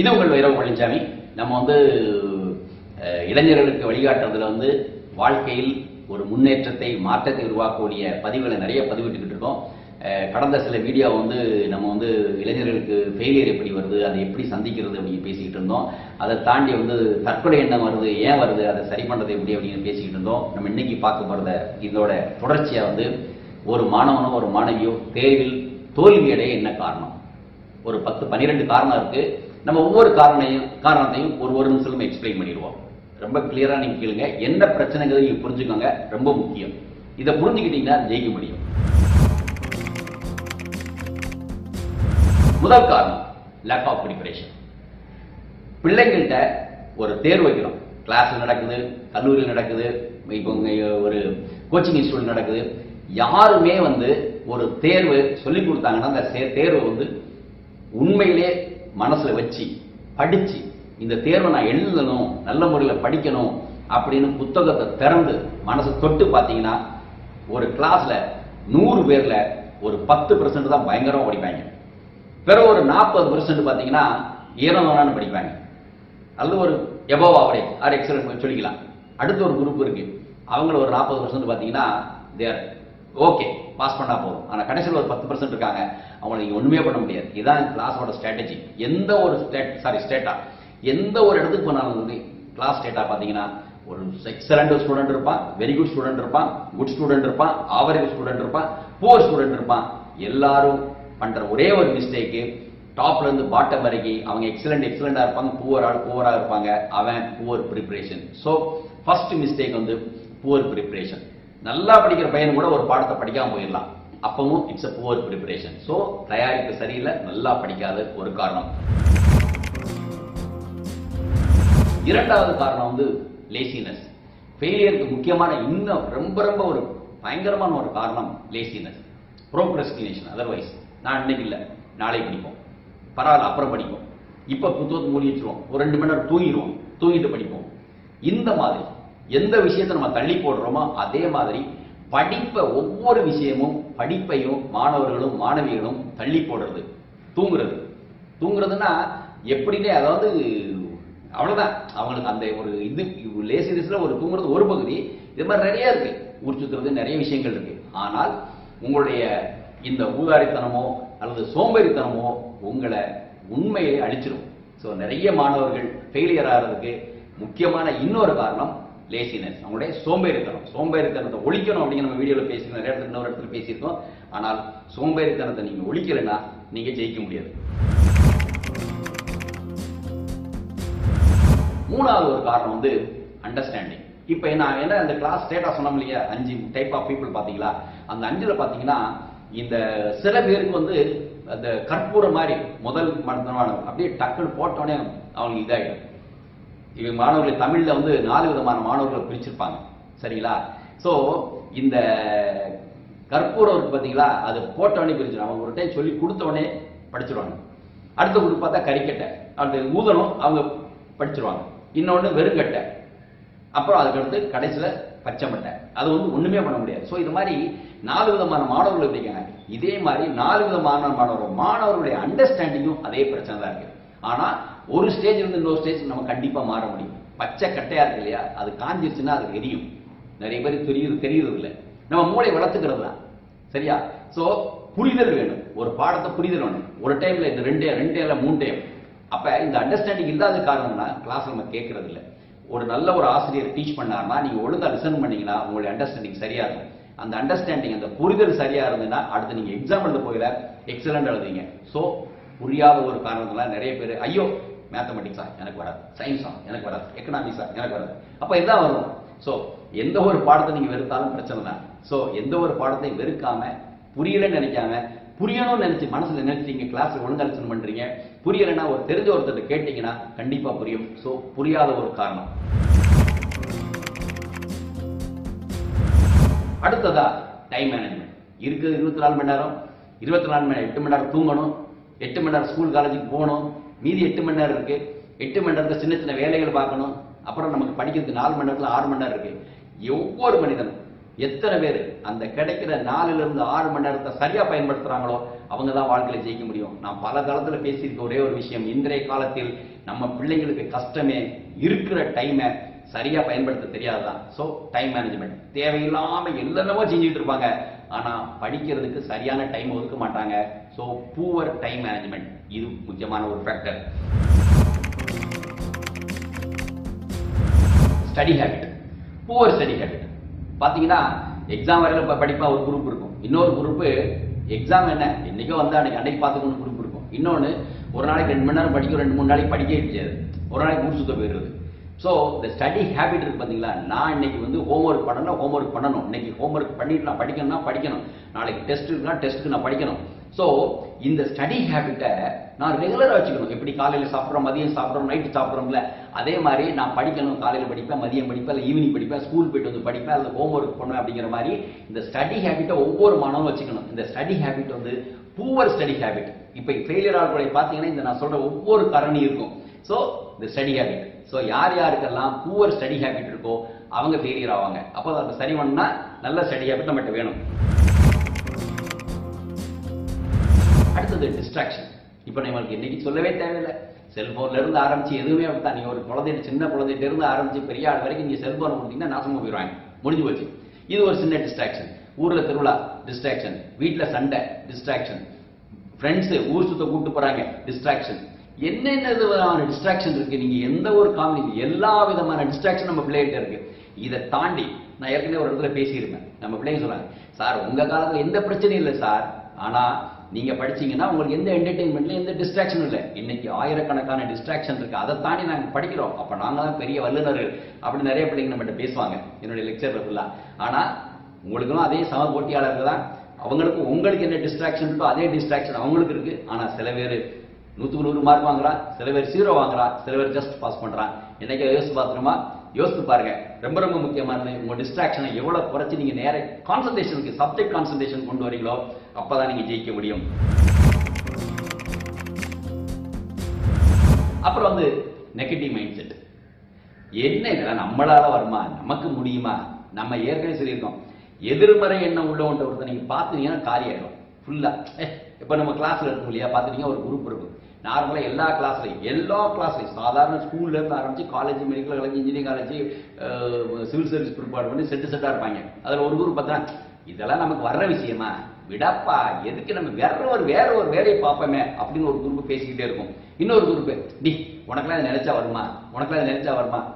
இது உங்கள் வைரவ பழனிசாமி. நம்ம இளைஞர்களுக்கு வழிகாட்டுறதுல வாழ்க்கையில் ஒரு முன்னேற்றத்தை மாற்றத்தை உருவாக்கக்கூடிய பதிவுகளை நிறைய பதிவிட்டுக்கிட்டு இருக்கோம். கடந்த சில வீடியோ நம்ம இளைஞர்களுக்கு ஃபெயிலியர் எப்படி வருது, அதை எப்படி சந்திக்கிறது அப்படின்னு பேசிக்கிட்டு இருந்தோம். அதை தாண்டி தற்கொலை எண்ணம் வருது, ஏன் வருது, அதை சரி பண்ணுறது எப்படி அப்படின்னு பேசிக்கிட்டு இருந்தோம். நம்ம இன்னைக்கு பார்க்க போகிறத இதோட தொடர்ச்சியாக ஒரு மாணவனோ ஒரு மாணவியோ தேர்வில் தோல்வியடைய என்ன காரணம், ஒரு 10-12 காரணம் இருக்கு. நம்ம ஒவ்வொரு காரணத்தையும் ஒரு நிமிஷம் எக்ஸ்பிளைன் பண்ணிடுவோம். ரொம்ப கிளியரா நீங்க கேளுங்க, என்ன பிரச்சனைங்கிறது நீங்க புரிஞ்சுக்கோங்க, ரொம்ப முக்கியம். இதை புரிஞ்சுக்கிட்டீங்கன்னா ஜெயிக்க முடியும். முதல் காரணம் லேக் ஆஃப் ப்ரிப்பரேஷன். பிள்ளைங்கள்ட்ட ஒரு தேர்வு வைக்கிறோம், கிளாஸ்ல நடக்குது, கல்லூரியில் நடக்குது, இப்போ ஒரு கோச்சிங் இன்ஸ்டியூட் நடக்குது. யாருமே ஒரு தேர்வு சொல்லி கொடுத்தாங்கன்னா அந்த தேர்வு உண்மையிலே மனசுல வச்சு படிச்சு இந்த தேர்வை நான் எழுதணும், நல்ல முறையில் படிக்கணும் அப்படின்னு புத்தகத்தை திறந்து மனசு தொட்டு பார்த்தீங்கன்னா ஒரு கிளாஸ்ல 100 பேர்ல ஒரு 10% தான் பயங்கரமா படிப்பாங்க. பிறகு ஒரு 40% பார்த்தீங்கன்னா ஏனோதானு படிப்பாங்க, அல்லது ஒரு எபோவ் ஆவரேஜ் ஆர் எக்ஸலன்ட் சொல்லிக்கலாம். அடுத்த ஒரு குரூப் இருக்கு, அவங்கள ஒரு 40% பார்த்தீங்கன்னா தேர் ஓகே பாஸ் பண்ணா போதும். ஆனால் கடைசியில் ஒரு 10% இருக்காங்க, அவங்களை நீங்க ஒண்ணுமே பண்ண முடியாது. இதுதான் கிளாஸோட ஸ்ட்ராட்டஜி. எந்த ஒரு ஸ்டேட்டா எந்த ஒரு இடத்துக்கு போனாலும் கிளாஸ் ஸ்டேட்டா பார்த்தீங்கன்னா ஒரு எக்ஸலண்ட் ஸ்டூடெண்ட் இருப்பான், வெரி குட் ஸ்டூடெண்ட் இருப்பான், குட் ஸ்டூடெண்ட் இருப்பான், ஆவரேஜ் ஸ்டூடெண்ட் இருப்பான், புவர் ஸ்டூடெண்ட் இருப்பான். எல்லாரும் பண்ற ஒரே ஒரு மிஸ்டேக்கு, டாப்ல இருந்து பாட்டம் வரைக்கும் அவங்க எக்ஸலண்டா இருப்பாங்க, புவரா இருப்பாங்க. அவன் poor preparation. So first mistake poor preparation. நல்லா படிக்கிற பையன் கூட ஒரு பாடத்தை படிக்காம போயிடலாம், அப்பவும் it's a poor preparation. So தயாரிப்பு சரியில்லை, நல்லா படிக்காத ஒரு காரணம். இரண்டாவது காரணம் லேசினஸ். ஃபெயிலியருக்கு முக்கியமான இன்னும் ரொம்ப ரொம்ப ஒரு பயங்கரமான ஒரு காரணம் லேசினஸ், ப்ரோக்ரஸ்டினேஷன். அதர்வைஸ் நான் இன்னைக்கு இல்லை நாளை படிப்போம், பரவாயில்ல அப்புறம் படிப்போம், இப்போ புத்தகத்தை மூடி வச்சிருவோம், ஒரு 2 மணி நேரம் தூங்கிட்டு படிப்போம். இந்த மாதிரி எந்த விஷயத்தை நம்ம தள்ளி போடுறோமோ அதே மாதிரி ஒவ்வொரு விஷயமும் படிப்பையும் மாணவர்களும் மாணவிகளும் தள்ளி போடுறது. தூங்குறதுன்னா எப்படின்னே, அதாவது அவ்வளவுதான் அவங்களுக்கு அந்த ஒரு லேசினஸ்ல ஒரு தூங்குறது ஒரு பகுதி. இது மாதிரி நிறைய இருக்கு, ஊர் சுத்துறது நிறைய விஷயங்கள் இருக்கு. ஆனால் உங்களுடைய இந்த ஊதாரித்தனமோ அல்லது சோம்பேறித்தனமோ உங்களை உண்மையை அழிச்சிடும். ஸோ நிறைய மாணவர்கள் ஃபெயிலியர் ஆகிறதுக்கு முக்கியமான இன்னொரு காரணம் லேசினஸ், அவங்களுடைய சோம்பேறித்தனத்தை ஒழிக்கணும் அப்படின்னு நம்ம வீடியோவில் பேசியிருக்கோம், நிறைய இடத்துல இன்னொரு இடத்துல பேசியிருக்கோம். ஆனால் சோம்பேறித்தனத்தை நீங்க ஒழிக்கலைன்னா நீங்க ஜெயிக்க முடியாது. மூணாவது ஒரு காரணம் அண்டர்ஸ்டாண்டிங். இப்போ நான் என்ன அந்த கிளாஸ் ஸ்டேட்டா சொன்னோம் இல்லையா, 5 டைப் ஆஃப் பீப்புள் பார்த்தீங்களா, அந்த 5ல பார்த்தீங்கன்னா இந்த சில பேருக்கு அந்த கற்பூர மாதிரி முதல் மாணவர் அப்படியே டக்குன்னு போட்டோடனே அவங்களுக்கு இதாயிடும். இவங்க மாணவர்கள் தமிழ்ல 4 விதமான மாணவர்களை பிரிச்சிருப்பாங்க, சரிங்களா? ஸோ இந்த கற்பூரம் இருக்கு பார்த்தீங்களா, அது போட்டோடனே பிரிச்சிடும். அவங்க ஒரு டைம் சொல்லி கொடுத்தோடனே படிச்சிருவாங்க. அடுத்த குரூப் பார்த்தா கறிக்கட்டை, அடுத்த ஊதணும் அவங்க படிச்சிருவாங்க. இன்னொன்று வெறுங்கட்டை, அப்புறம் அதுக்கடுத்து கடைசியில் பச்சை மட்டை. அது ஒண்ணுமே பண்ண முடியாது. ஸோ இது மாதிரி 4 விதமான மாணவர்கள் இருக்காங்க. இதே மாதிரி 4 விதமான மாணவர்களுடைய அண்டர்ஸ்டாண்டிங்கும் அதே பிரச்சனை தான் இருக்கு. ஆனா ஒரு ஸ்டேஜ் இருந்து இன்னொரு ஸ்டேஜ் நம்ம கண்டிப்பா மாற முடியும். பச்சை கட்டையா இருக்கு இல்லையா, அது காஞ்சிருச்சுன்னா அது எரியும். நிறைய பேருக்கு தெரியுறது இல்லை. நம்ம மூளை வளர்த்துக்கிறது தான், சரியா? ஸோ புரிதல் வேணும், ஒரு பாடத்தை புரிதல் வேணும். ஒரு டைம்ல இந்த 2 இல்லை 3 டைம். அப்ப இந்த அண்டர்ஸ்டாண்டிங் இல்லாத காரணம்னா கிளாஸ் நம்ம கேட்கறது இல்லை. ஒரு நல்ல ஒரு ஆசிரியர் டீச் பண்ணாருன்னா நீங்க ஒழுங்கா லிசன் பண்ணீங்கன்னா உங்களுடைய அண்டர்ஸ்டாண்டிங் சரியா இருக்கும். அந்த அண்டர்ஸ்டாண்டிங் அந்த புரிதல் சரியா இருந்ததுன்னா அடுத்து நீங்க எக்ஸாம் எழுத போயில எக்ஸலண்ட் எழுதுவீங்க. ஸோ புரியாத ஒரு காரணத்துல நிறைய பேர் ஐயோ மேத்தமெட்டிக்ஸா எனக்கு வராது, சயின்ஸா எனக்கு வராது, எக்கனாமிக்ஸா எனக்கு வராது, அப்ப இதான் வரும். ஸோ எந்த ஒரு பாடத்தை நீங்க வெறுத்தாலும் பிரச்சனை தான். ஸோ எந்த ஒரு பாடத்தை வெறுக்காம புரியலன்னு நினைக்காம புரியணும்னு நினைச்சு மனசுல நினைச்சீங்க, கிளாஸ்ல ஒழுங்கா லிசன் பண்றீங்க, புரியலைன்னா ஒரு தெரிஞ்ச ஒருத்தர் கேட்டீங்கன்னா கண்டிப்பா புரியும். ஸோ புரியாத ஒரு காரணம். அடுத்ததா டைம் மேனேஜ்மெண்ட். இருக்குது 24 மணி நேரம், 24 மணி நேரம் 8 மணி நேரம் தூங்கணும், 8 மணி நேரம் ஸ்கூல் காலேஜுக்கு போகணும், மீதி 8 மணி நேரம் இருக்கு. 8 மணி நேரத்தில் சின்ன சின்ன வேலைகள் பார்க்கணும், அப்புறம் நமக்கு படிக்கிறதுக்கு 4 மணி நேரத்தில் 6 மணி நேரம் இருக்கு. ஒவ்வொரு மனிதனும் எத்தனை பேர் அந்த கிடைக்கிற 4லிருந்து 6 மணி நேரத்தை சரியா பயன்படுத்துறாங்களோ அவங்க தான் வாழ்க்கையில ஜெயிக்க முடியும். நான் பல தளத்துல பேசியிருக்க ஒரே ஒரு விஷயம், இன்றைய காலத்தில் நம்ம பிள்ளைங்களுக்கு கஷ்டமே இருக்கிற டைமை சரியா பயன்படுத்த தெரியாதுதான். ஸோ டைம் மேனேஜ்மெண்ட் தேவையில்லாம என்னென்னமோ செஞ்சுட்டு இருப்பாங்க, ஆனா படிக்கிறதுக்கு சரியான டைம் ஒதுக்க மாட்டாங்க. ஸோ பூவர் டைம் மேனேஜ்மெண்ட் இது முக்கியமான ஒரு factor. Study habit, poor study habit பாத்தீங்கன்னா எக்ஸாம் வரையில படிப்பா ஒரு குரூப் இருக்கும், இன்னொரு குரூப் எக்ஸாம் என்ன என்னைக்கோ வந்தா அன்னைக்கு பார்த்துக்கணும் குரூப் இருக்கும், இன்னொன்னு ஒரு நாளைக்கு 2 மணி நேரம் படிக்கும், 2-3 நாளைக்கு படிக்கவே முடியாது, ஒரு நாளைக்கு ஊர் சுத்த போயிடுறது. ஸோ இந்த ஸ்டடி ஹேபிட் இருக்கு பார்த்தீங்களா, நான் இன்னைக்கு வந்து ஹோம்ஒர்க் பண்ணணும், இன்னைக்கு ஹோம்ஒர்க் பண்ணிட்டு நான் படிக்கணும், நாளைக்கு டெஸ்ட் இருக்குன்னா டெஸ்ட்டுக்கு நான் படிக்கணும். ஸோ இந்த ஸ்டடி ஹேபிட்டை நான் ரெகுலராக வச்சுக்கணும். எப்படி காலையில் சாப்பிட்றோம், மதியம் சாப்பிட்றோம், நைட்டு சாப்பிட்றோம்ல, அதே மாதிரி நான் படிக்கணும், காலையில் படிப்பேன், மதியம் படிப்பேன், இல்லை ஈவினிங் படிப்பேன், ஸ்கூல் போயிட்டு வந்து படிப்பேன், அல்லது ஹோம்ஒர்க் பண்ணுவேன். அப்படிங்கிற மாதிரி இந்த ஸ்டடி ஹேபிட்டை ஒவ்வொரு மாணவனும் வச்சுக்கணும். இந்த ஸ்டடி ஹேபிட் வந்து பூவர் ஸ்டடி ஹேபிட். இப்போ ஃபெயிலியர் ஆகக்கூடிய பார்த்தீங்கன்னா இந்த நான் சொல்ற ஒவ்வொரு காரணி இருக்கும். ஸோ இந்த ஸ்டடி ஹேபிட், ஸோ யார் யாருக்கெல்லாம் பூவர் ஸ்டடி ஹேபிட் இருக்கோ அவங்க ஃபெயிலியர் ஆவாங்க. அப்போ அதை சரி பண்ணா நல்ல ஸ்டடி ஹேபிட் நம்மகிட்ட வேணும். அடுத்தது டிஸ்ட்ராக்ஷன். இப்போ நம்மளுக்கு இன்னைக்கு சொல்லவே தேவையில்லை, செல்போன்ல இருந்து ஆரம்பிச்சு எதுவுமே அப்படித்தான். நீங்க ஒரு குழந்தைகிட்ட, சின்ன குழந்தைகிட்ட இருந்து ஆரம்பிச்சு பெரிய ஆள் வரைக்கும் நீங்க செல்போன் கொடுத்தீங்கன்னா நாசமா போயிடுவாங்க, முடிஞ்சு போச்சு. இது ஒரு சின்ன டிஸ்ட்ராக்ஷன். ஊர்ல திருவிழா டிஸ்ட்ராக்ஷன், வீட்டுல சண்டை டிஸ்ட்ராக்ஷன், ஃப்ரெண்ட்ஸ் ஊர் சுத்த கூட்டு போறாங்க டிஸ்ட்ராக்ஷன், என்னென்ன விதமான டிஸ்ட்ராக்ஷன் இருக்கு. நீங்க எந்த ஒரு காமெடி, எல்லா விதமான டிஸ்ட்ராக்ஷன் நம்ம பிள்ளைகிட்ட இருக்கு. இதை தாண்டி நான் ஏற்கனவே ஒரு இடத்துல பேசியிருப்பேன், நம்ம பிள்ளைங்க சொல்றாங்க, சார் உங்க காலத்துல எந்த பிரச்சனையும் இல்லை சார், ஆனா நீங்க படிச்சீங்கன்னா உங்களுக்கு எந்த என்டர்டெயின்மெண்ட்ல எந்த டிஸ்ட்ராக்ஷனும் இல்லை. இன்னைக்கு ஆயிரக்கணக்கான டிஸ்ட்ராக்ஷன் இருக்கு, அதை தாண்டி நாங்க படிக்கிறோம், அப்ப நாங்க தான் பெரிய வல்லுநர்கள் அப்படி நிறைய பிள்ளைங்க நம்மகிட்ட பேசுவாங்க என்னுடைய லெக்சர்ல ஃபுல்லா. ஆனா உங்களுக்கும் அதே சம போட்டியாளர்கள் தான், அவங்களுக்கும் உங்களுக்கு என்ன டிஸ்ட்ராக்ஷன் இருக்கோ அதே டிஸ்ட்ராக்ஷன் அவங்களுக்கு இருக்கு. ஆனா சில பேர் 100க்கு 100 மார்க் வாங்குறான், சில பேர் 0 வாங்குறான், சில பேர் ஜஸ்ட் பாஸ் பண்றான். என்னைக்கு யோசிச்சு பார்த்துருமா, யோசித்து பாருங்க. ரொம்ப ரொம்ப முக்கியமானது, உங்க டிஸ்ட்ராக்ஷனை எவ்வளவு குறைச்சி நீங்க நேர கான்சன்ட்ரேஷனுக்கு, சப்ஜெக்ட் கான்சன்ட்ரேஷன் கொண்டு வரீங்களோ அப்பதான் நீங்க ஜெயிக்க முடியும். அப்புறம் வந்து நெகட்டிவ் மைண்ட் செட். என்ன இதெல்லாம் நம்மளால வருமா, நமக்கு முடியுமா, நம்ம ஏற்கனவே சொல்லியிருக்கோம், எதிர்மறை எண்ணம் உள்ளவன்ட்ட ஒருத்தர் நீங்க பாத்தீங்கன்னா காலி ஆயிடும் ஃபுல்லா. இப்ப நம்ம கிளாஸ்ல இருக்கும் இல்லையா, பாத்துட்டீங்க ஒரு குரூப் இருக்கும், நார்மலா எல்லா கிளாஸ்லையும் சாதாரண ஸ்கூல்ல இருந்து ஆரம்பிச்சு college, medical college, engineering college, civil service prepare பண்ணி செட்டா இருப்பாங்க. அதுல ஒரு குரூப் பார்த்தா இதெல்லாம் நமக்கு வர்ற விஷயமா, விடப்பா எதுக்கு நம்ம வேற ஒரு வேலையை பார்ப்போமே அப்படின்னு ஒரு குரூப் பேசிக்கிட்டே இருக்கும். இன்னொரு குரூப் டி உனக்கெல்லாம் நினைச்சா வருமா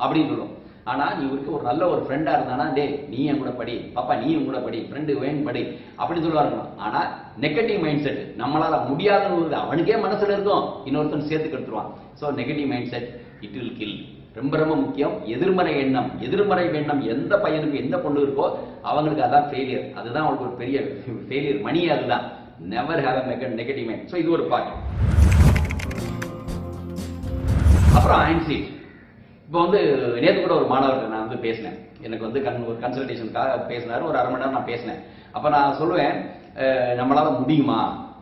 அப்படின்னு சொல்லும். ஆனா நீ ஒரு நல்ல ஒரு ஃப்ரெண்டா இருந்தானா, டே நீ என் கூட படி, பாப்பா நீ என் கூட படி, ஃப்ரெண்டு வேணும் படி அப்படின்னு சொல்லுவாங்க. ஆனா நெகட்டிவ் மைண்ட் செட், நம்மளால முடியாதுன்னு அவனுக்கே மனசுல இருக்கும், இன்னொருத்தன் சேர்த்து கெடுத்துருவான். So negative mindset it will kill. ரொம்ப ரொம்ப முக்கியம். எதிர்மறை எண்ணம் எந்த பையனுக்கு எந்த பொண்ணு இருக்கோ அவங்களுக்கு அதான் ஃபெயிலியர், அதுதான் அவங்களுக்கு ஒரு பெரிய ஃபெயிலியர் மணியே. அதுதான் never have a negative mind. So இது ஒரு பார்ட். அப்புறம் ஆன்சைட்டி. இப்போ வந்து நேற்று கூட ஒரு மாணவர்கிட்ட நான் வந்து பேசினேன், எனக்கு வந்து ஒரு கன்சல்டேஷனுக்காக பேசினாரு, ஒரு அரை மணி நேரம் நான் பேசினேன். அப்போ நான் சொல்லுவேன், நம்மளால முடியுமா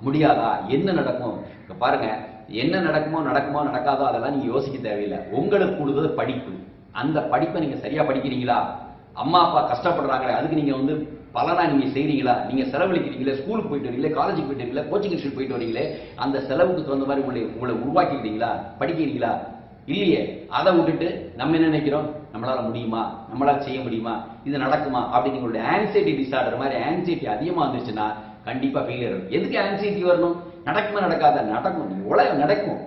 முடியாதா, என்ன நடக்கும், இப்போ பாருங்க என்ன நடக்குமோ நடக்காதோ அதெல்லாம் நீங்க யோசிக்க தேவையில்லை. உங்களுக்கு கூடுதல் படிப்பு, அந்த படிப்பை நீங்க சரியா படிக்கிறீங்களா, அம்மா அப்பா கஷ்டப்படுறாங்களே அதுக்கு நீங்க வந்து பலனா நீங்க செய்றீங்களா, நீங்க செலவழிக்கிறீங்களே, ஸ்கூலுக்கு போயிட்டு வரீங்களே, காலேஜுக்கு போயிட்டு வரீங்களே, கோச்சிங் இன்ஸ்டியூட் போயிட்டு வரீங்களே, அந்த செலவுக்கு தகுந்த மாதிரி உங்களை உருவாக்கிக்கிறீங்களா, படிக்கிறீங்களா, இல்லையே. அதை விட்டுட்டு நம்ம என்ன நினைக்கிறோம், நம்மளால முடியுமா, நம்மளால செய்ய முடியுமா, இது நடக்குமா அப்படின்னு உங்களுடைய ஆன்சைட்டி டிசார்டர் மாதிரி ஆன்சைட்டி அதிகமா வந்துருச்சுன்னா கண்டிப்பா ஃபெயிலியர். எதுக்கு ஆன்சைட்டி வரணும், நடக்குமா நடக்காத, நடக்கும், நடக்கும்.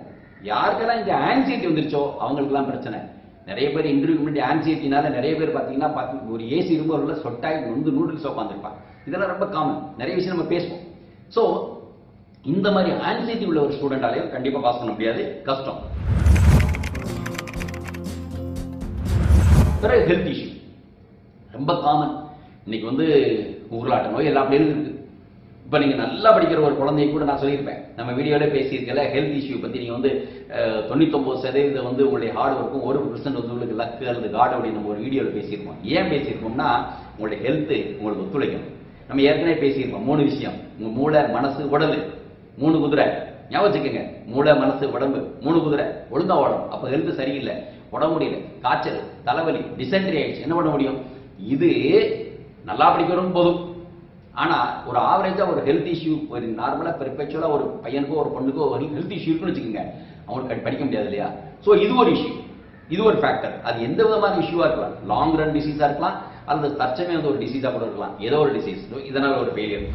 யாருக்கெல்லாம் இந்த ஆன்சைட்டி வந்துருச்சோ அவங்களுக்குலாம் பிரச்சனை. நிறைய பேர் இன்டர்வியூ முன்னாடி ஆன்சைட்டினால நிறைய பேர் பார்த்தீங்கன்னா ஒரு ஏசி ரூம்ல சொட்டாய் வந்து நூடுல்ஸ் உட்காந்துருப்பாங்க. இதெல்லாம் ரொம்ப காமன், நிறைய விஷயம் நம்ம பேசுவோம். ஸோ இந்த மாதிரி ஆன்சைட்டி உள்ள ஒரு ஸ்டூடெண்டாலையும் கண்டிப்பா பாஸ் பண்ண முடியாது, கஷ்டம். பிறகு ஹெல்த் இஷ்யூ ரொம்ப காமன். இன்னைக்கு வந்து ஊரலாட்ட நோய் எல்லா பிள்ளைகளும் இருக்கு. இப்போ நீங்க நல்லா படிக்கிற ஒரு குழந்தைய கூட நான் சொல்லியிருப்பேன், நம்ம வீடியோல பேசியிருக்கல, ஹெல்த் இஷ்யூ பத்தி நீங்க வந்து 99% வந்து உங்களுடைய ஹார்ட் ஒர்க்கும் 1% வந்து உங்களுக்கு லக்கு அல்லது காட் அப்படின்னு நம்ம ஒரு வீடியோவில் பேசியிருப்போம். ஏன் பேசியிருப்போம்னா உங்களுடைய ஹெல்த் உங்களுக்கு ஒத்துழைக்கணும். நம்ம ஏற்கனவே பேசியிருப்போம் 3 விஷயம், உங்க மூளை, மனசு, உடல், 3 குதிரை. ஞாபகம் வச்சுக்கோங்க, மூளை, மனசு, உடம்பு 3 குதிரை. ஒழுங்கா ஓடும், அப்போ ஹெல்த் சரியில்லை, உடம்பு முடியல, காய்ச்சல், தலைவலி, டிசென்ட்ரி ஆயிடுச்சு, என்ன பண்ண முடியும்? இது நல்லா படிக்கிறவங்க போதும். ஆனா ஒரு ஆவரேஜா ஒரு ஹெல்த் இஷ்யூ, ஒரு நார்மலா பெர்பெச்சுவலா ஒரு பையனுக்கோ ஒரு பொண்ணுக்கோ ஒரு ஹெல்த் இஷ்யூ இருக்குன்னு வச்சுக்கோங்க, அவங்களுக்கு படிக்க முடியாது இல்லையா? ஸோ இது ஒரு இஷ்யூ, இது ஒரு ஃபேக்டர். அது எந்த விதமான இஷ்யூவா இருக்கலாம், லாங் ரன் டிசீஸா இருக்கலாம், அல்லது தற்சமே வந்து ஒரு டிசீஸா கூட இருக்கலாம், ஏதோ ஒரு டிசீஸ், இதனால ஒரு ஃபெயிலியர்.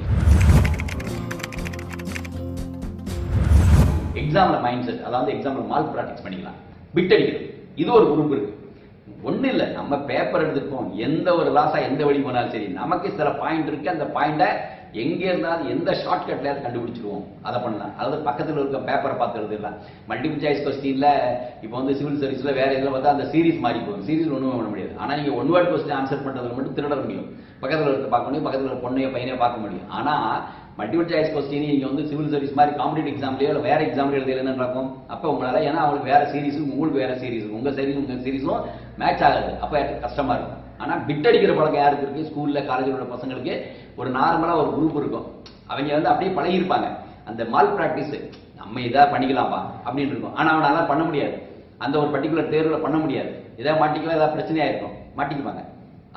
எக்ஸாம்ல மைண்ட் செட், அதாவது எக்ஸாம்ல மால் ப்ராக்டிஸ் பண்ணிக்கலாம், பிட் அடிக்கிறது, இது ஒரு குரூப் இருக்கு. ஒண்ணு இல்ல, நம்ம பேப்பர் எடுத்துப்போம், எந்த ஒரு ராசா எந்த வழி போனாலும் சரி, நமக்கு சில பாயிண்ட் இருக்கு, அந்த பாயிண்ட எங்க இருந்தாலும் எந்த ஷார்ட்கட்ல கண்டுபிடிச்சிருவோம், அதை பண்ணலாம். அதாவது பக்கத்தில் இருக்க பேப்பரை பார்த்து எழுதிடலாம். மல்டிபிள் சாய்ஸ் கொஸ்டின்ல இப்போ வந்து சிவில் சர்வீஸ்ல வேற இதில் பார்த்தா அந்த சீரிஸ் மாறி போகும், சீரிஸ் ஒன்றுமே பண்ண முடியாது. ஆனா நீங்க ஒன் வேர்ட் கொஸ்டின் ஆன்சர் பண்றதுல மட்டும் திருட முடியும், பக்கத்தில் இருக்க பார்க்க முடியும், பக்கத்தில் இருக்க பொண்ணையோ பையனையோ பார்க்க முடியும். ஆனா மல்டிபிள் சாய்ஸ் கொஸ்டின் நீங்க வந்து சிவில் சர்வீஸ் மாதிரி காம்படிட்டிவ் எக்ஸாம்லயோ இல்லை வேற எக்ஸாம்ல எழுதலன்னு இருக்கும். அப்ப உங்களால, ஏன்னா அவங்களுக்கு வேற சீரிஸ், உங்களுக்கு வேற சீரிஸ், உங்க சீரிஸும் மேட்ச் ஆகாது, அப்ப கஷ்டமா இருக்கும். ஆனா பிட் அடிக்கிற பழக்கம் யாருக்கு இருக்கு? ஸ்கூல்ல காலேஜில் உள்ள பசங்களுக்கு ஒரு நார்மலா ஒரு குரூப் இருக்கும், அவங்க வந்து அப்படியே பழகிருப்பாங்க. அந்த மால் பிராக்டிஸ், நம்ம இதா பண்ணிக்கலாம்ப்பா அப்படின்னு இருக்கும். ஆனா அவனால பண்ண முடியாது, அந்த ஒரு பர்டிகுலர் தேர்வுல பண்ண முடியாது, ஏதாவது மாட்டிக்கலாம், ஏதாவது பிரச்சனையா இருக்கும், மாட்டிக்குவாங்க,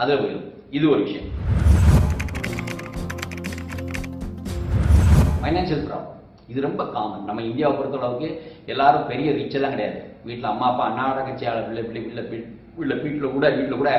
அதுல போயிடும். இது ஒரு விஷயம். ஃபைனான்சியல் ப்ராப்ளம், இது ரொம்ப காமன். நம்ம இந்தியாவை பொறுத்தளவுக்கு எல்லாரும் பெரிய ரிச் எல்லாம் கிடையாது. வீட்டில் அம்மா அப்பா அண்ணாவோட கட்சியாளர் வீட்டில் கூட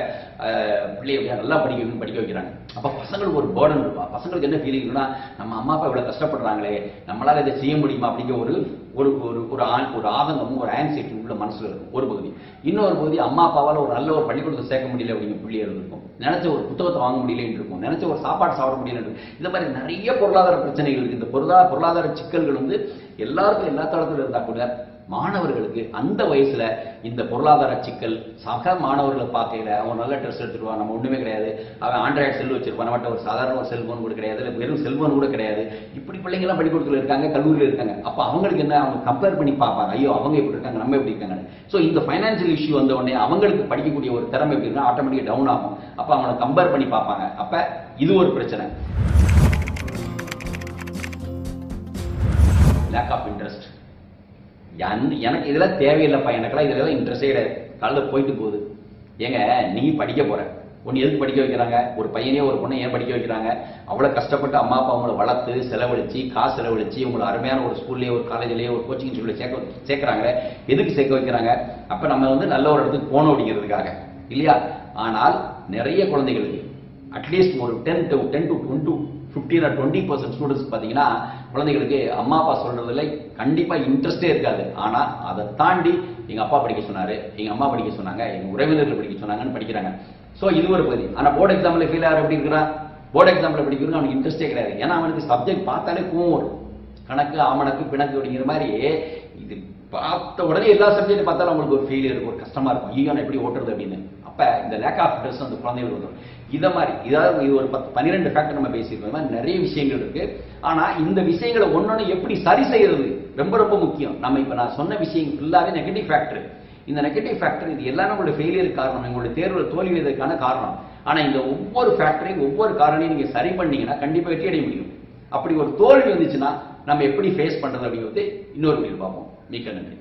பிள்ளைய நல்லா படிக்க வைக்கிறாங்க. அப்போ பசங்களுக்கு ஒரு பேர்டன் இருப்பா. பசங்களுக்கு என்ன ஃபீலிங்னா, நம்ம அம்மா அப்பா இவ்வளோ கஷ்டப்படுறாங்களே, நம்மளால இதை செய்ய முடியுமா அப்படிங்கிற ஒரு ஒரு ஒரு ஆதங்கமும் ஒரு ஆன்சைட்டி உள்ள மனசுல இருக்கும் ஒரு பகுதி. இன்னொரு பகுதி, அம்மா அப்பாவால் ஒரு நல்ல ஒரு பள்ளிக்கூடத்தை சேர்க்க முடியல அப்படிங்கிற பிள்ளைகள் இருக்கும், நினைச்ச ஒரு புத்தகத்தை வாங்க முடியலன்னு இருக்கும், நினைச்ச ஒரு சாப்பாடு சாப்பிட முடியலன்னு இருக்கும். இந்த மாதிரி நிறைய பொருளாதார பிரச்சனைகள் இருக்கு. இந்த பொருளாதார சிக்கல்கள் வந்து எல்லாருக்கும் எல்லா தளத்தில் இருந்தா கூட மாணவர்களுக்கு அந்த வயசுல இந்த பொருளாதார சிக்கல், சக மாணவர்களை பார்க்கல, அவன் நல்ல ட்ரெஸ் எடுத்துருவான், நம்ம ஒண்ணுமே கிடையாது, அவன் ஆண்ட்ராய்டு செல் வச்சிருப்பான், நம்மகிட்ட ஒரு சாதாரண ஒரு செல்போன் கூட கிடையாது, இல்லை வெறும் செல்போன் கூட கிடையாது. இப்படி பிள்ளைங்க எல்லாம் பள்ளிக்கூடத்தில் இருக்காங்க, கல்லூரியில் இருக்காங்க. அப்ப அவங்களுக்கு என்ன, அவங்க கம்பேர் பண்ணி பார்ப்பாங்க, ஐயோ அவங்க எப்படி இருக்காங்க, நம்ம எப்படி இருக்காங்க. ஸோ இந்த ஃபைனான்சியல் இஷ்யூ வந்த உடனே அவங்களுக்கு படிக்கக்கூடிய ஒரு திறமை எப்படி இருக்குன்னா ஆட்டோமேட்டிக்கா டவுன் ஆகும். அப்ப அவங்களை கம்பேர் பண்ணி பார்ப்பாங்க. அப்ப இது ஒரு பிரச்சனை. லேக் ஆஃப் இன்ட்ரெஸ்ட், எனக்கு இதெல்லாம் தேவையில்லைப்பா, எனக்கெல்லாம் இதெல்லாம் இன்ட்ரெஸ்டே கிடையாது, காலையில் போயிட்டு போகுது. ஏங்க நீ படிக்க போற, ஒன்று எதுக்கு படிக்க வைக்கிறாங்க? ஒரு பையனே ஒரு பொண்ணை ஏன் படிக்க வைக்கிறாங்க? அவ்வளோ கஷ்டப்பட்டு அம்மா அப்பா அவங்கள வளர்த்து செலவழிச்சு காசு செலவழிச்சு உங்களை அருமையான ஒரு ஸ்கூல்லேயே ஒரு காலேஜ்லேயே ஒரு கோச்சிங் ஸ்கூலில் சேர்க்குறாங்க. எதுக்கு சேர்க்க வைக்கிறாங்க? அப்போ நம்ம வந்து நல்ல ஒரு இடத்துக்கு போகணும் அப்படிங்கிறதுக்காக இல்லையா? ஆனால் நிறைய குழந்தைகளுக்கு அட்லீஸ்ட் ஒரு 10 to 15 or 20% ஸ்டூடெண்ட்ஸ் பார்த்தீங்கன்னா குழந்தைகளுக்கு அம்மா அப்பா சொல்றதுல கண்டிப்பா இன்ட்ரெஸ்டே இருக்காது. ஆனா அதை தாண்டி எங்க அப்பா படிக்க சொன்னாரு, எங்க அம்மா படிக்க சொன்னாங்க, எங்க உறவினர்கள் படிக்க சொன்னாங்கன்னு படிக்கிறாங்க. ஸோ இது ஒரு பகுதி. ஆனா போர்டு எக்ஸாம்ல ஃபெயில் ஆகிற எப்படி இருக்கிறான்? போர்டு எக்ஸாம்ல படிக்கிறது அவனுக்கு இன்ட்ரெஸ்டே கிடையாது. ஏன்னா அவனுக்கு சப்ஜெக்ட் பார்த்தாலே கோவம் வரும், கணக்கு ஆமணக்கு பிணக்கு அப்படிங்கிற மாதிரி. இது பார்த்த உடனே எல்லா சப்ஜெக்ட் பார்த்தாலும் அவங்களுக்கு ஒரு ஃபெயிலியர் இருக்கும், ஒரு கஷ்டமா இருக்கும், ஐயோ நான் எப்படி ஓட்டுறது அப்படின்னு. அப்ப இந்த லேக் ஆஃப் இன்ட்ரெஸ்ட் அந்த குழந்தைகள் வரும். இதை மாதிரி இதாவது இது ஒரு 12 ஃபேக்டர் நம்ம பேசியிருக்கோம். மாதிரி நிறைய விஷயங்கள் இருக்கு. ஆனா இந்த விஷயங்களை ஒன்னொன்னு எப்படி சரி செய்யறது ரொம்ப ரொம்ப முக்கியம். நம்ம இப்ப நான் சொன்ன விஷயம் ஃபுல்லாவே நெகட்டிவ் ஃபேக்டர். இந்த நெகட்டிவ் ஃபேக்டர் இது எல்லாமே உங்களுடைய ஃபெயிலியருக்கு காரணம், உங்களுடைய தேர்வில் தோல்வியதற்கான காரணம். ஆனா இந்த ஒவ்வொரு ஃபேக்டரையும் ஒவ்வொரு காரணையும் நீங்க சரி பண்ணீங்கன்னா கண்டிப்பா வெற்றி அடைய முடியும். அப்படி ஒரு தோல்வி வந்துச்சுன்னா நம்ம எப்படி ஃபேஸ் பண்றது அப்படிங்கிறது இன்னொரு வீடியோ பார்ப்போம். மிக்க நன்றி.